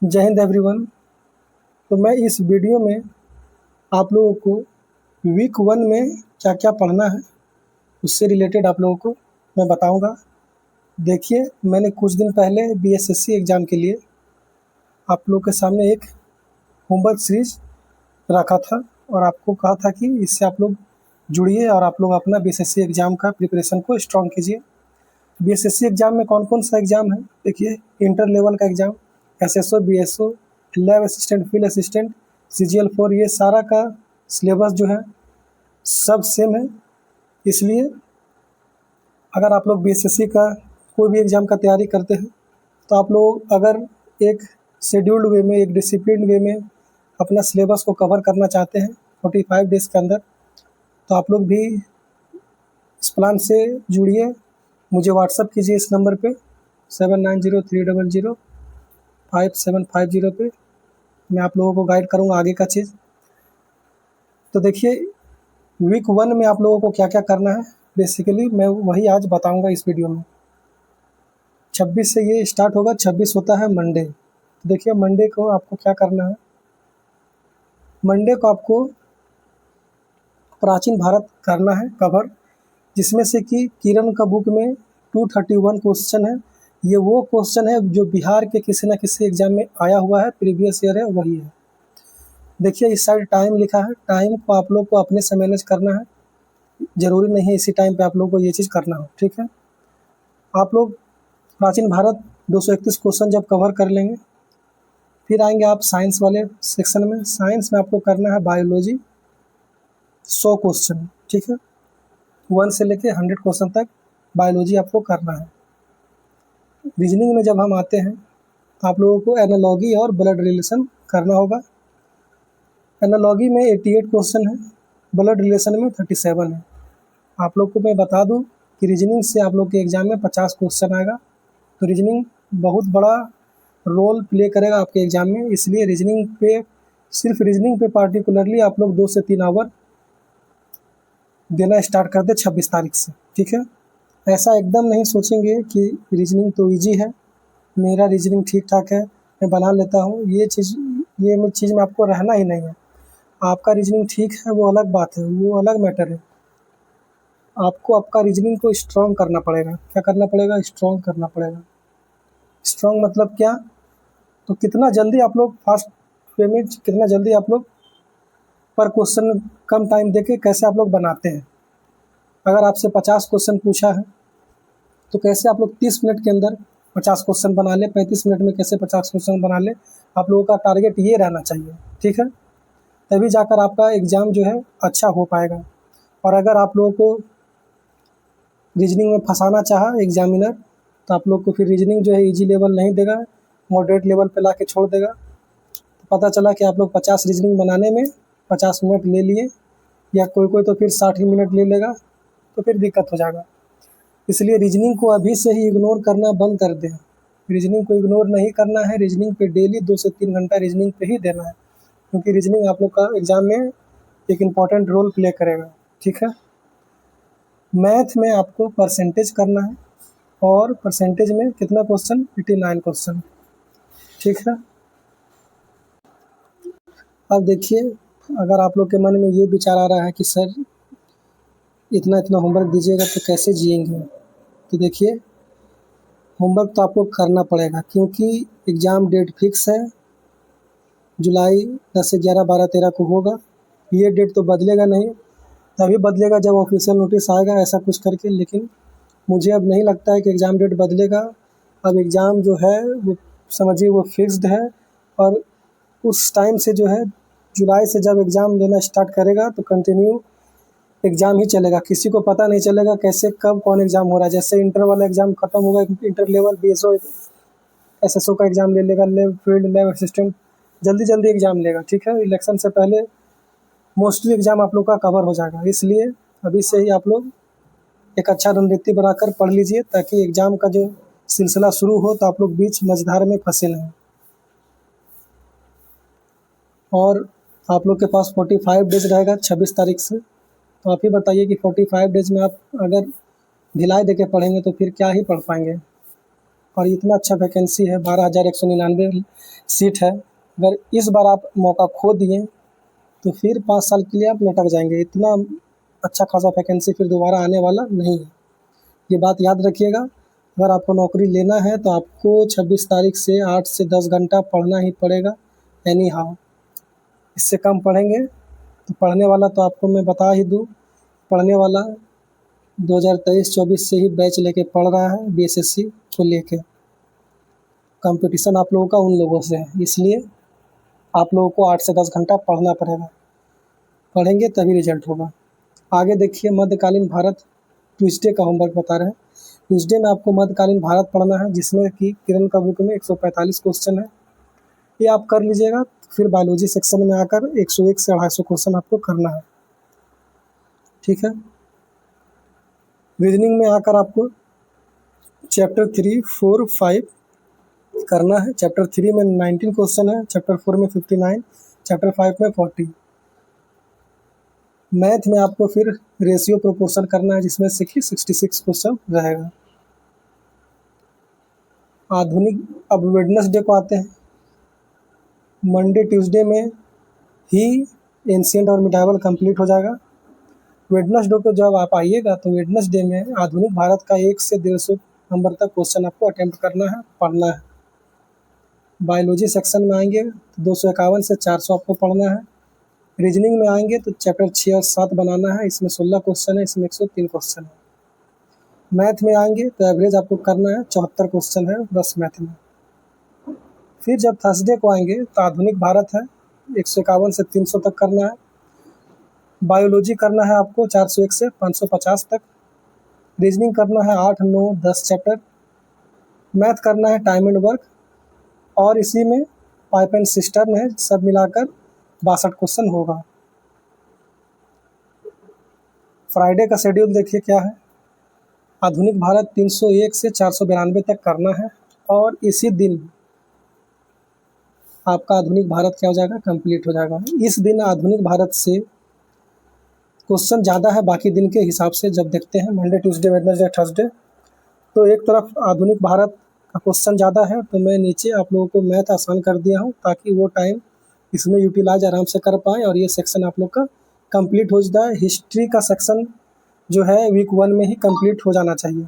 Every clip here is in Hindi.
जय हिंद एवरीवन। तो मैं इस वीडियो में आप लोगों को वीक 1 में क्या क्या पढ़ना है उससे रिलेटेड आप लोगों को मैं बताऊंगा। देखिए, मैंने कुछ दिन पहले बीएसएससी एग्ज़ाम के लिए आप लोगों के सामने एक होमवर्क सीरीज रखा था और आपको कहा था कि इससे आप लोग जुड़िए और आप लोग अपना बीएसएससी एग्ज़ाम का प्रिपरेशन को स्ट्रॉन्ग कीजिए। बीएसएससी एग्ज़ाम में कौन कौन सा एग्ज़ाम है? देखिए, इंटर लेवल का exam, SSO, BSO, lab assistant, field assistant, CGL 4, ये सारा का सिलेबस जो है सब सेम है। इसलिए अगर आप लोग बीएसएससी का कोई भी एग्ज़ाम का तैयारी करते हैं तो आप लोग अगर एक शेड्यूल्ड वे में, एक डिसिप्लिन वे में अपना सिलेबस को कवर करना चाहते हैं 45 डेज़ के अंदर, तो आप लोग भी इस प्लान से जुड़िए। मुझे व्हाट्सअप कीजिए इस नंबर पे 7903005750 पे। मैं आप लोगों को गाइड करूँगा आगे का चीज़। तो देखिए, वीक 1 में आप लोगों को क्या क्या करना है बेसिकली मैं वही आज बताऊंगा इस वीडियो में। 26 से ये स्टार्ट होगा। 26 होता है मंडे। तो देखिए, मंडे को आपको क्या करना है। मंडे को आपको प्राचीन भारत करना है कवर, जिसमें से कि किरण का बुक में 231 क्वेश्चन है। ये वो क्वेश्चन है जो बिहार के किसी न किसी एग्ज़ाम में आया हुआ है, प्रीवियस ईयर है, वही है। देखिए, इस साइड टाइम लिखा है। टाइम को आप लोग को अपने से मैनेज करना है, ज़रूरी नहीं है इसी टाइम पे आप लोग को ये चीज़ करना हो, ठीक है। आप लोग प्राचीन भारत 231 क्वेश्चन जब कवर कर लेंगे, फिर आएंगे आप साइंस वाले सेक्शन में। साइंस में आपको करना है बायोलॉजी 100 क्वेश्चन, ठीक है। 1 से लेके 100 क्वेश्चन तक बायोलॉजी आपको करना है। रीजनिंग में जब हम आते हैं तो आप लोगों को एनालॉजी और ब्लड रिलेशन करना होगा। एनालॉजी में 88 क्वेश्चन है, ब्लड रिलेशन में 37 है। आप लोग को मैं बता दूं कि रीजनिंग से आप लोग के एग्ज़ाम में 50 क्वेश्चन आएगा। तो रीजनिंग बहुत बड़ा रोल प्ले करेगा आपके एग्ज़ाम में, इसलिए रीजनिंग पे, सिर्फ रीजनिंग पे पार्टिकुलरली आप लोग 2 से 3 आवर देना स्टार्ट कर दें 26 तारीख से, ठीक है। ऐसा एकदम नहीं सोचेंगे कि रीजनिंग तो ईजी है, मेरा रीजनिंग ठीक ठाक है, मैं बना लेता हूँ। ये चीज़ में आपको रहना ही नहीं है। आपका रीजनिंग ठीक है वो अलग बात है, वो अलग मैटर है। आपको आपका रीजनिंग को स्ट्रॉन्ग करना पड़ेगा। क्या करना पड़ेगा? स्ट्रॉन्ग करना पड़ेगा। स्ट्रॉन्ग मतलब क्या? तो कितना जल्दी आप लोग फास्ट वे में, कितना जल्दी आप लोग पर क्वेश्चन कम टाइम देके कैसे आप लोग बनाते हैं। अगर आपसे 50 क्वेश्चन पूछा है तो कैसे आप लोग 30 मिनट के अंदर 50 क्वेश्चन बना ले, 35 मिनट में कैसे 50 क्वेश्चन बना ले। आप लोगों का टारगेट ये रहना चाहिए, ठीक है। तभी जाकर आपका एग्ज़ाम जो है अच्छा हो पाएगा। और अगर आप लोगों को रीजनिंग में फंसाना चाहा एग्जामिनर, तो आप लोग को फिर रीजनिंग जो है इजी लेवल नहीं देगा, मॉडरेट लेवल पे ला के छोड़ देगा। तो पता चला कि आप लोग 50 रीजनिंग बनाने में 50 मिनट ले लिए, या कोई कोई तो फिर 60 ही मिनट ले लेगा, तो फिर दिक्कत हो जाएगा। इसलिए रीजनिंग को अभी से ही इग्नोर करना बंद कर दें। रीजनिंग को इग्नोर नहीं करना है। रीजनिंग पे डेली 2 से 3 घंटा रीजनिंग पे ही देना है, क्योंकि रीजनिंग आप लोग का एग्ज़ाम में एक इम्पॉर्टेंट रोल प्ले करेगा, ठीक है। मैथ में आपको परसेंटेज करना है, और परसेंटेज में कितना क्वेश्चन? 89 क्वेश्चन, ठीक है। अब देखिए, अगर आप लोग के मन में ये विचार आ रहा है कि सर इतना इतना होमवर्क दीजिएगा तो कैसे जिएंगे, तो देखिए, होमवर्क तो आपको करना पड़ेगा, क्योंकि एग्ज़ाम डेट फिक्स है। जुलाई 10 से 11, 12, 13 को होगा। ये डेट तो बदलेगा नहीं, तभी बदलेगा जब ऑफिशियल नोटिस आएगा ऐसा कुछ करके। लेकिन मुझे अब नहीं लगता है कि एग्ज़ाम डेट बदलेगा। अब एग्ज़ाम जो है वो समझिए वो फिक्स्ड है, और उस टाइम से जो है, जुलाई से जब एग्ज़ाम देना स्टार्ट करेगा तो कंटिन्यू एग्ज़ाम ही चलेगा। किसी को पता नहीं चलेगा कैसे कब कौन एग्ज़ाम हो रहा है। जैसे इंटर वाला एग्ज़ाम खत्म होगा, इंटर लेवल बीएसओ एसएसओ का एग्ज़ाम ले लेगा, लैब फील्ड लैब असिस्टेंट जल्दी जल्दी एग्ज़ाम लेगा, ठीक है। इलेक्शन से पहले मोस्टली एग्ज़ाम आप लोग का कवर हो जाएगा। इसलिए अभी से ही आप लोग एक अच्छा रणनीति बनाकर पढ़ लीजिए, ताकि एग्ज़ाम का जो सिलसिला शुरू हो तो आप लोग बीच मझधार में फंसे नहीं। और आप लोग के पास 45 डेज रहेगा 26 तारीख से। तो आप ही बताइए कि 45 डेज में आप अगर ढिलाई देके पढ़ेंगे तो फिर क्या ही पढ़ पाएंगे। और इतना अच्छा वैकेंसी है, 12,199 सीट है। अगर इस बार आप मौका खो दिए तो फिर 5 साल के लिए आप लटक जाएंगे। इतना अच्छा खासा वैकेंसी फिर दोबारा आने वाला नहीं है, ये बात याद रखिएगा। अगर आपको नौकरी लेना है तो आपको 26 तारीख से 8 से 10 घंटा पढ़ना ही पड़ेगा एनी हाउ। इससे कम पढ़ेंगे तो पढ़ने वाला तो आपको मैं बता ही दूँ, पढ़ने वाला 2023-24 से ही बैच लेके पढ़ रहा है बीएसएससी को लेके। कंपटीशन आप लोगों का उन लोगों से है, इसलिए आप लोगों को 8 से 10 घंटा पढ़ना पड़ेगा, पढ़ेंगे तभी रिजल्ट होगा। आगे देखिए, मध्यकालीन भारत ट्यूसडे का होमवर्क बता रहे हैं। ट्यूसडे में आपको मध्यकालीन भारत पढ़ना है, जिसमें कि किरण का बुक में 145 क्वेश्चन है, ये आप कर लीजिएगा। फिर बायोलॉजी सेक्शन में आकर 101 से 250 क्वेश्चन आपको करना है, ठीक है। रीजनिंग में आकर आपको चैप्टर 3, 4, 5 करना है। चैप्टर 3 में 19 क्वेश्चन है, चैप्टर 4 में 59, चैप्टर 5 में 40। मैथ में आपको फिर रेशियो प्रोपोर्शन करना है, जिसमें से कि 66 क्वेश्चन रहेगा। आधुनिक, अब वेडनेसडे को आते हैं। मंडे ट्यूसडे में ही एंशिएंट और मिडाइवल कंप्लीट हो जाएगा। वेडनेसडे को जब आप आइएगा तो वेडनेसडे में आधुनिक भारत का 1 से 150 नंबर तक क्वेश्चन आपको अटेम्प्ट करना है, पढ़ना है। बायोलॉजी सेक्शन में आएंगे तो 251 से 400 आपको पढ़ना है। रीजनिंग में आएंगे तो चैप्टर 6 और 7 बनाना है, इसमें 16 क्वेश्चन है, इसमें 103 क्वेश्चन है। मैथ में आएंगे तो एवरेज आपको करना है, 74 क्वेश्चन है बस मैथ में। फिर जब थर्सडे को आएंगे तो आधुनिक भारत है, 151 से 300 तक करना है। बायोलॉजी करना है आपको 401 से 550 तक। रीजनिंग करना है 8, 9, 10 चैप्टर। मैथ करना है टाइम एंड वर्क, और इसी में पाइप एंड सिस्टर्न है, सब मिलाकर 62 क्वेश्चन होगा। फ्राइडे का शेड्यूल देखिए क्या है। आधुनिक भारत 301 से 492 तक करना है, और इसी दिन आपका आधुनिक भारत क्या हो जाएगा, कंप्लीट हो जाएगा। इस दिन आधुनिक भारत से क्वेश्चन ज़्यादा है बाकी दिन के हिसाब से। जब देखते हैं मंडे ट्यूसडे वेडनेसडे थर्सडे, तो एक तरफ आधुनिक भारत का क्वेश्चन ज़्यादा है, तो मैं नीचे आप लोगों को मैथ आसान कर दिया हूँ, ताकि वो टाइम इसमें यूटिलाइज आराम से कर पाएँ और ये सेक्शन आप लोग का कंप्लीट हो जाए। हिस्ट्री का सेक्शन जो है वीक 1 में ही कंप्लीट हो जाना चाहिए।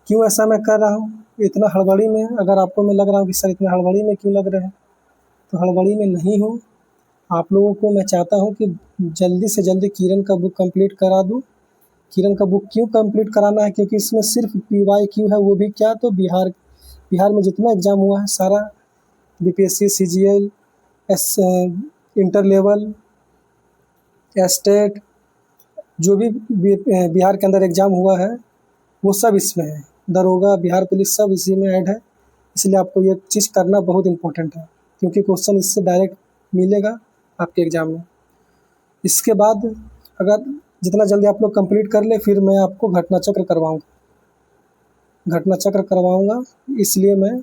क्यों ऐसा मैं कर रहा हूँ इतना हड़बड़ी में? अगर आपको मैं लग रहा हूँ कि सर इतना हड़बड़ी में क्यों लग रहे हैं, तो हड़बड़ी में नहीं हूँ। आप लोगों को मैं चाहता हूँ कि जल्दी से जल्दी किरण का बुक कंप्लीट करा दूँ। किरण का बुक क्यों कंप्लीट कराना है, क्योंकि इसमें सिर्फ PYQ है, वो भी क्या, तो बिहार में जितना एग्ज़ाम हुआ है सारा, BPSC, CGL, inter level, state, जो भी बिहार के अंदर एग्ज़ाम हुआ है वो सब इसमें है। दरोगा, बिहार पुलिस, सब इसी में ऐड है। इसलिए आपको ये चीज़ करना बहुत इम्पोर्टेंट है, क्योंकि क्वेश्चन इससे डायरेक्ट मिलेगा आपके एग्ज़ाम में। इसके बाद अगर जितना जल्दी आप लोग कंप्लीट कर ले, फिर मैं आपको घटना चक्र करवाऊँगा। इसलिए मैं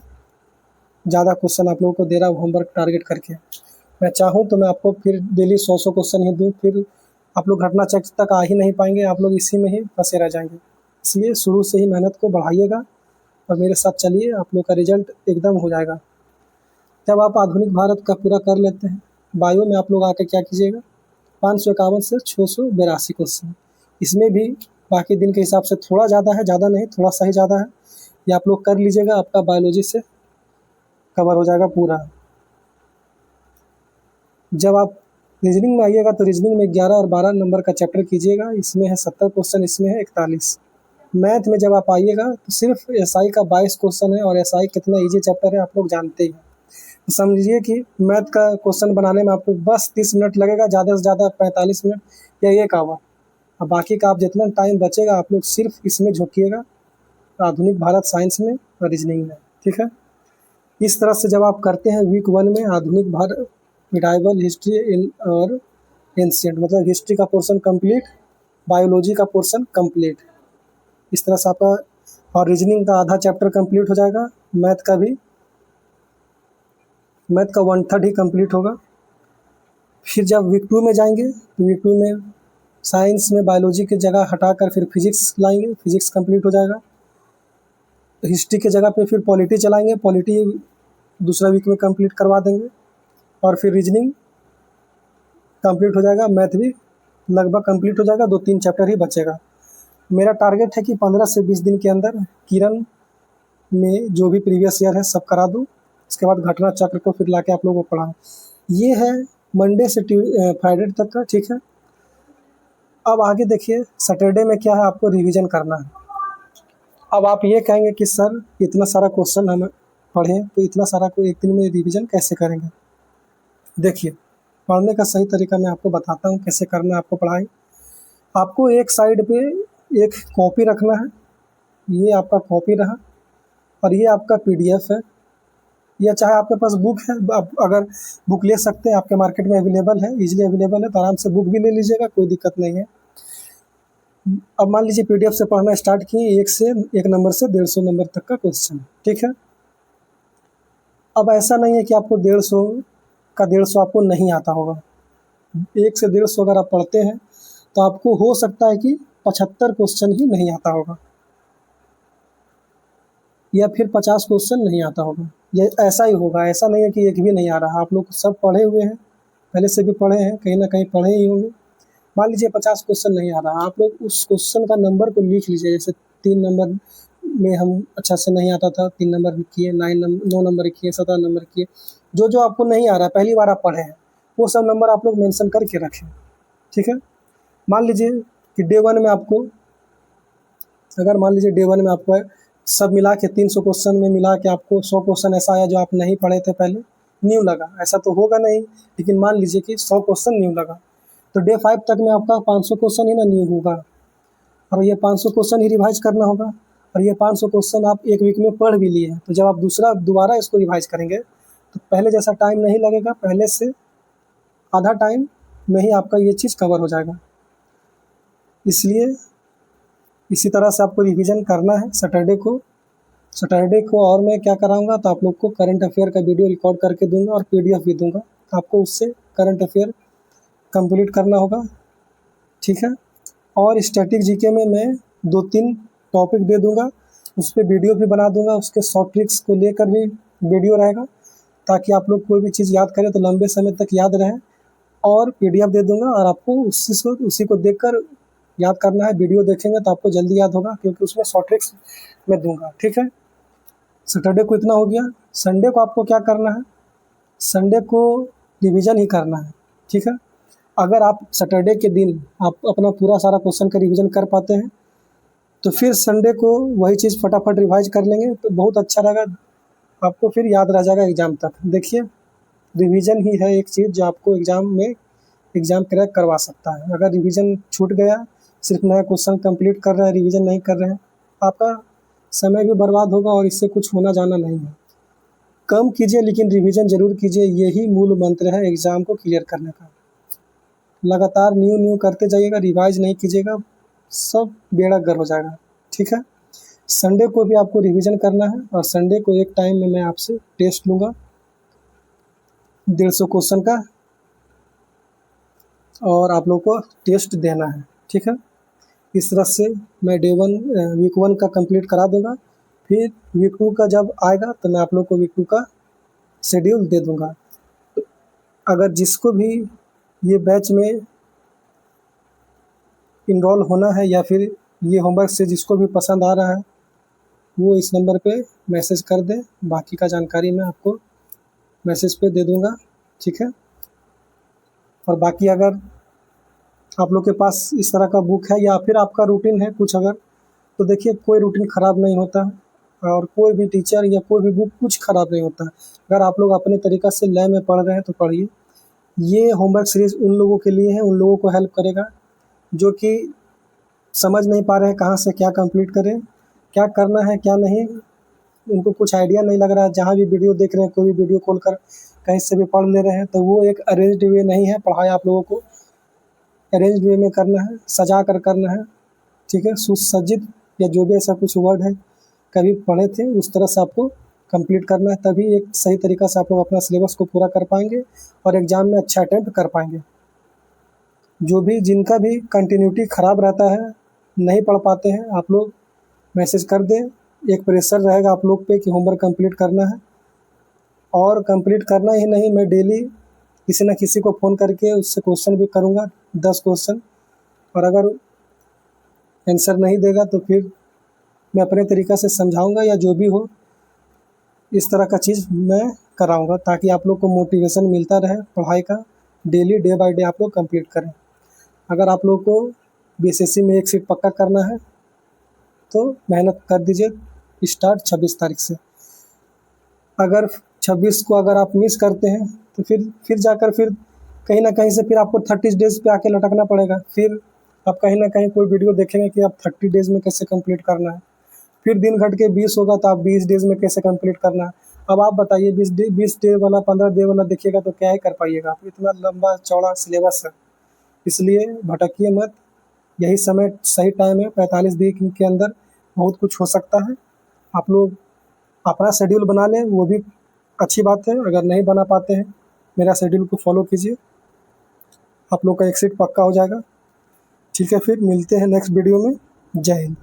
ज़्यादा क्वेश्चन आप लोगों को दे रहा हूँ होमवर्क टारगेट करके। मैं चाहूँ तो मैं आपको फिर डेली 100 क्वेश्चन ही दूँ, फिर आप लोग घटना चक्र तक आ ही नहीं पाएंगे, आप लोग इसी में ही फंसे रह जाएंगे। इसलिए शुरू से ही मेहनत को बढ़ाइएगा और मेरे साथ चलिए, आप लोग का रिजल्ट एकदम हो जाएगा। जब आप आधुनिक भारत का पूरा कर लेते हैं, बायो में आप लोग आके क्या कीजिएगा, 551 से 682 क्वेश्चन, इसमें भी बाकी दिन के हिसाब से थोड़ा ज़्यादा है, ज़्यादा नहीं, थोड़ा सा ही ज़्यादा है, ये आप लोग कर लीजिएगा, आपका बायोलॉजी से कवर हो जाएगा पूरा। जब आप रीजनिंग में आइएगा तो रीजनिंग में 11 और 12 नंबर का चैप्टर कीजिएगा, इसमें है 70 क्वेश्चन, इसमें है 41। मैथ में जब आप आइएगा तो सिर्फ SI का 22 क्वेश्चन है, और SI कितना ईजी चैप्टर है आप लोग जानते ही हैं। तो समझिए कि मैथ का क्वेश्चन बनाने में आपको बस 30 मिनट लगेगा, ज़्यादा से ज़्यादा 45 मिनट या 1 आवर। और बाकी का आप जितना टाइम बचेगा आप लोग सिर्फ इसमें झोंकिएगा, आधुनिक भारत साइंस में और रीजनिंग में, ठीक है। इस तरह से जब आप करते हैं वीक 1 में आधुनिक भारत, मिडाइवल, हिस्ट्री और एंशिएंट, मतलब हिस्ट्री का पोर्शन कंप्लीट, बायोलॉजी का पोर्शन कंप्लीट, इस तरह से आपका, और रीजनिंग का आधा चैप्टर कंप्लीट हो जाएगा। मैथ का 1/3 ही कंप्लीट होगा। फिर जब वीक 2 में जाएंगे तो वीक 2 में साइंस में बायोलॉजी की जगह हटाकर फिर फिजिक्स लाएंगे, फिजिक्स कंप्लीट हो जाएगा। हिस्ट्री के जगह पे फिर पॉलिटी चलाएंगे, पॉलिटी दूसरा वीक में कंप्लीट करवा देंगे, और फिर रीजनिंग कंप्लीट हो जाएगा, मैथ भी लगभग कंप्लीट हो जाएगा, 2-3 चैप्टर ही बचेगा। मेरा टारगेट है कि 15 से 20 दिन के अंदर किरण में जो भी प्रीवियस ईयर है सब करा दूँ, उसके बाद घटना चक्र को फिर लाके आप लोगों को पढ़ाऊँ। ये है मंडे से फ्राइडे तक का, ठीक है। अब आगे देखिए सैटरडे में क्या है, आपको रिवीजन करना है। अब आप ये कहेंगे कि सर इतना सारा क्वेश्चन हम पढ़ें तो इतना सारा को एक दिन में रिवीजन कैसे करेंगे। देखिए पढ़ने का सही तरीका मैं आपको बताता हूँ कैसे करना है आपको पढ़ाई। आपको एक साइड पे एक कॉपी रखना है, ये आपका कॉपी रहा, और ये आपका पीडीएफ है, या चाहे आपके पास बुक है, आप अगर बुक ले सकते हैं, आपके मार्केट में अवेलेबल है, इजीली अवेलेबल है, तो आराम से बुक भी ले लीजिएगा, कोई दिक्कत नहीं है। अब मान लीजिए पीडीएफ से पढ़ना स्टार्ट किए, 1 नंबर से 150 नंबर तक का क्वेश्चन, ठीक है। अब ऐसा नहीं है कि आपको 150 का 150 आपको नहीं आता होगा। 1 से 150 अगर आप पढ़ते हैं तो आपको हो सकता है कि 75 क्वेश्चन ही नहीं आता होगा, या फिर 50 क्वेश्चन नहीं आता होगा, ये ऐसा ही होगा। ऐसा नहीं है कि एक भी नहीं आ रहा, आप लोग सब पढ़े हुए हैं, पहले से भी पढ़े हैं, कहीं ना कहीं पढ़े ही होंगे। मान लीजिए 50 क्वेश्चन नहीं आ रहा, आप लोग उस क्वेश्चन का नंबर को लिख लीजिए। जैसे 3 नंबर में हम अच्छा से नहीं आता था, 3 नंबर किए, 9 नंबर किए, 17 नंबर किए, जो जो आपको नहीं आ रहा पहली बार आप पढ़े हैं वो सब नंबर आप लोग मेंशन करके रखें, ठीक है। मान लीजिए कि डे 1 में आपको, अगर मान लीजिए डे 1 में आपको सब मिला के 300 क्वेश्चन में मिला के आपको 100 क्वेश्चन ऐसा आया जो आप नहीं पढ़े थे पहले, न्यू लगा, ऐसा तो होगा नहीं, लेकिन मान लीजिए कि 100 क्वेश्चन न्यू लगा, तो डे 5 तक में आपका 500 क्वेश्चन ही ना न्यू होगा, और ये 500 क्वेश्चन ही रिवाइज करना होगा, और ये 500 क्वेश्चन आप एक वीक में पढ़ भी लिए हैं, तो जब आप दोबारा इसको रिवाइज करेंगे तो पहले जैसा टाइम नहीं लगेगा, पहले से आधा टाइम में ही आपका ये चीज़ कवर हो जाएगा। इसलिए इसी तरह से आपको रिवीजन करना है सैटरडे को। और मैं क्या कराऊंगा, तो आप लोग को करंट अफेयर का वीडियो रिकॉर्ड करके दूंगा और पीडीएफ भी दूंगा, आपको उससे करंट अफेयर कंप्लीट करना होगा, ठीक है। और स्टैटिक जीके में मैं 2-3 टॉपिक दे दूंगा, उस पर वीडियो भी बना दूंगा, उसके शॉर्ट ट्रिक्स को लेकर भी वीडियो रहेगा, ताकि आप लोग कोई भी चीज़ याद करें तो लंबे समय तक याद रहे। और पीडीएफ दे दूंगा, और आपको उसी को देखकर याद करना है। वीडियो देखेंगे तो आपको जल्दी याद होगा, क्योंकि उसमें शॉर्ट ट्रिक्स मैं दूंगा, ठीक है। सैटरडे को इतना हो गया। संडे को आपको क्या करना है, संडे को रिवीजन ही करना है, ठीक है। अगर आप सैटरडे के दिन आप अपना पूरा सारा क्वेश्चन का रिवीजन कर पाते हैं तो फिर संडे को वही चीज़ फटाफट रिवाइज कर लेंगे तो बहुत अच्छा रहेगा, आपको फिर याद रह जाएगा एग्ज़ाम तक। देखिए रिवीजन ही है एक चीज़ जो आपको एग्ज़ाम क्रैक करवा सकता है। अगर रिवीजन छूट गया, सिर्फ नया क्वेश्चन कंप्लीट कर रहे हैं, रिवीजन नहीं कर रहे हैं, आपका समय भी बर्बाद होगा और इससे कुछ होना जाना नहीं है। कम कीजिए लेकिन रिवीजन ज़रूर कीजिए, यही मूल मंत्र है एग्ज़ाम को क्लियर करने का। लगातार न्यू करते जाइएगा, रिवाइज नहीं कीजिएगा, सब बेड़ा गर्क हो जाएगा, ठीक है। संडे को भी आपको रिवीजन करना है, और संडे को एक टाइम में मैं आपसे टेस्ट लूँगा 150 क्वेश्चन का, और आप लोग को टेस्ट देना है, ठीक है। इस तरह से मैं वीक 1 का कंप्लीट करा दूंगा। फिर वीक 2 का जब आएगा तो मैं आप लोग को वीक 2 का शेड्यूल दे दूंगा। अगर जिसको भी ये बैच में इनरोल होना है, या फिर ये होमवर्क से जिसको भी पसंद आ रहा है, वो इस नंबर पे मैसेज कर दें, बाकी का जानकारी मैं आपको मैसेज पे दे दूंगा, ठीक है। और बाकी अगर आप लोग के पास इस तरह का बुक है, या फिर आपका रूटीन है कुछ अगर, तो देखिए कोई रूटीन ख़राब नहीं होता, और कोई भी टीचर या कोई भी बुक कुछ ख़राब नहीं होता। अगर आप लोग अपने तरीक़ा से लय में पढ़ रहे हैं तो पढ़िए। ये होमवर्क सीरीज़ उन लोगों के लिए है, उन लोगों को हेल्प करेगा जो कि समझ नहीं पा रहे हैं कहाँ से क्या कंप्लीट करें, क्या करना है क्या नहीं, उनको कुछ आइडिया नहीं लग रहा है। जहाँ भी वीडियो देख रहे हैं, कोई भी वीडियो खोल कर कहीं से भी पढ़ ले रहे हैं, तो वो एक अरेंज्ड वे नहीं है। पढ़ाई आप लोगों को अरेंज वे में करना है, सजा कर करना है, ठीक है। सुसज्जित या जो भी ऐसा कुछ वर्ड है कभी पढ़े थे, उस तरह से आपको कंप्लीट करना है, तभी एक सही तरीक़ा से आप लोग अपना सिलेबस को पूरा कर पाएंगे और एग्ज़ाम में अच्छा अटैम्प्ट कर पाएंगे। जो भी जिनका भी कंटिन्यूटी ख़राब रहता है, नहीं पढ़ पाते हैं, आप लोग मैसेज कर दें, एक प्रेशर रहेगा आप लोग पे कि होमवर्क कंप्लीट करना है, और कंप्लीट करना ही नहीं, मैं डेली किसी न किसी को फ़ोन करके उससे क्वेश्चन भी करूँगा, 10 क्वेश्चन, और अगर आंसर नहीं देगा तो फिर मैं अपने तरीक़े से समझाऊँगा या जो भी हो, इस तरह का चीज़ मैं कराऊँगा ताकि आप लोग को मोटिवेशन मिलता रहे पढ़ाई का। डेली डे बाय डे आप लोग कंप्लीट करें। अगर आप लोग को बीएसएससी में एक सीट पक्का करना है तो मेहनत कर दीजिए, स्टार्ट 26 तारीख से। अगर 26 को अगर आप मिस करते हैं तो फिर जाकर फिर कहीं न कहीं से फिर आपको 30 डेज़ पे आके लटकना पड़ेगा। फिर आप कहीं न कहीं कोई वीडियो देखेंगे कि आप 30 डेज़ में कैसे कंप्लीट करना है। फिर दिन घट के 20 होगा तो आप 20 डेज़ में कैसे कंप्लीट करना है। अब आप बताइए 20 डे वाला 15 डे वाला देखिएगा तो क्या ही कर पाइएगा आप, इतना लंबा चौड़ा सिलेबस है। इसलिए भटकिए मत, यही समय सही टाइम है, 45 दिन के अंदर बहुत कुछ हो सकता है। आप लोग अपना शेड्यूल बना लें, वो भी अच्छी बात है। अगर नहीं बना पाते हैं, मेरा शेड्यूल को फॉलो कीजिए, आप लोग का एक सीट पक्का हो जाएगा। ठीक है, फिर मिलते हैं नेक्स्ट वीडियो में। जय हिंद।